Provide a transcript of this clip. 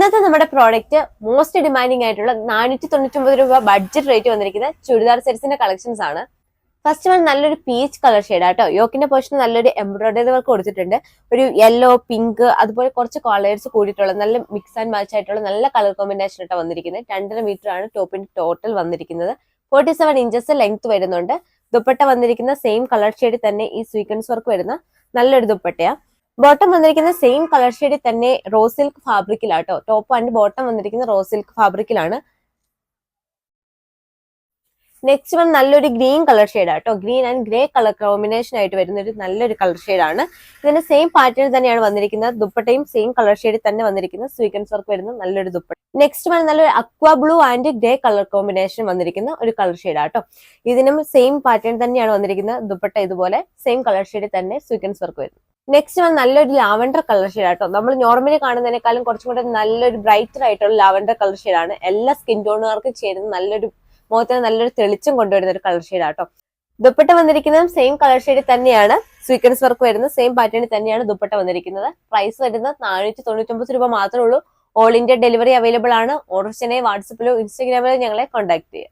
ഇന്നത്തെ നമ്മുടെ product most demanding ആയിട്ടുള്ള 499 രൂപ ബഡ്ജറ്റ് റേറ്റ് വന്നിരിക്കുന്ന ചുരിദാർ സെറ്റ്സിന്റെ കളക്ഷൻസ് ആണ്. ഫസ്റ്റ് വൺ നല്ലൊരു പീച്ച് കളർ ഷെയ്ഡ് ആട്ടോ. യോക്കിന്റെ പോർഷൻ നല്ലൊരു എംബ്രോയിഡറി വർക്ക് കൊടുത്തിട്ടുണ്ട്. ഒരു യെല്ലോ, പിങ്ക്, അതുപോലെ കുറച്ച് കളേഴ്സ് കൂടിയിട്ടുള്ള നല്ല മിക്സ് ആൻഡ് മാച്ച് ആയിട്ടുള്ള നല്ല കളർ കോമ്പിനേഷൻ ആയിട്ട് വന്നിരിക്കുന്നത്. 2.5 മീറ്റർ ആണ് ടോപ്പിന്റെ ടോട്ടൽ വന്നിരിക്കുന്നത്. 47 ഇഞ്ചസ് ലെങ്ത് വരുന്നുണ്ട്. ദുപ്പട്ട വന്നിരിക്കുന്ന സെയിം കളർ ഷെയ്ഡിൽ തന്നെ ഈ സ്വീക്വൻസ് വർക്ക് വരുന്ന നല്ലൊരു ദുപ്പട്ടയാ. ബോട്ടം വന്നിരിക്കുന്ന സെയിം കളർ ഷെയ്ഡിൽ തന്നെ റോ സിൽക്ക് ഫാബ്രിക്കിലാട്ടോ. ടോപ്പ് ആൻഡ് ബോട്ടം വന്നിരിക്കുന്ന റോ സിൽക്ക് ഫാബ്രിക്കിലാണ്. നെക്സ്റ്റ് വൺ നല്ലൊരു ഗ്രീൻ കളർ ഷെയ്ഡ് ആട്ടോ. Green and grey colour combination ആയിട്ട് വരുന്ന ഒരു നല്ലൊരു കളർ ഷെയ്ഡ് ആണ്. ഇതിന്റെ സെയിം പാറ്റേൺ തന്നെയാണ് വന്നിരിക്കുന്നത്. ദുപ്പട്ടയും സെയിം കളർ ഷെയ്ഡിൽ തന്നെ വന്നിരിക്കുന്ന സ്വീക്വൻസ് വർക്ക് വരുന്ന നല്ലൊരു ദുപ്പട്ട. നെക്സ്റ്റ് വൺ നല്ലൊരു അക്വാ blue and grey colour combination വന്നിരിക്കുന്ന ഒരു കളർ ഷെയ്ഡ് ആട്ടോ. ഇതിനും സെയിം പാറ്റേൺ തന്നെയാണ് വന്നിരിക്കുന്നത്. ദുപ്പട്ട ഇതുപോലെ സെയിം കളർ ഷെയ്ഡിൽ തന്നെ സ്വീക്വൻസ് വർക്ക് വരുന്നു. നെക്സ്റ്റ് വൺ നല്ലൊരു ലാവൻഡർ കളർ ഷെയ്ഡ് ആട്ടോ. നമ്മൾ നോർമലി കാണുന്നതിനേക്കാളും കുറച്ചും കൂടെ നല്ലൊരു ബ്രൈറ്റർ ആയിട്ടുള്ള ലാവൻഡർ കളർ ഷെയ്ഡ് ആണ്. എല്ലാ സ്കിൻ ടോണുകാർക്കും ചേരുന്ന നല്ലൊരു മുഖത്തിന് നല്ലൊരു തെളിച്ചം കൊണ്ടുവരുന്ന ഒരു കളർ ഷെയ്ഡ് ആട്ടോ. ദുപ്പട്ട വന്നിരിക്കുന്നതും സെയിം കളർ ഷെയ്ഡിൽ തന്നെയാണ് സ്വീക്വൻസ് വർക്ക് വരുന്ന സെയിം പാറ്റേണിൽ തന്നെയാണ് ദുപ്പട്ട വന്നിരിക്കുന്നത്. പ്രൈസ് വരുന്നത് 499 രൂപ മാത്രമേ ഉള്ളൂ. ഓൾ ഇന്ത്യ ഡെലിവറി അവൈലബിൾ ആണ്. ഓർഡർ ചെയ്യാനായി വാട്സപ്പിലോ ഇൻസ്റ്റാഗ്രാമിലോ ഞങ്ങളെ കോൺടാക്ട് ചെയ്യുക.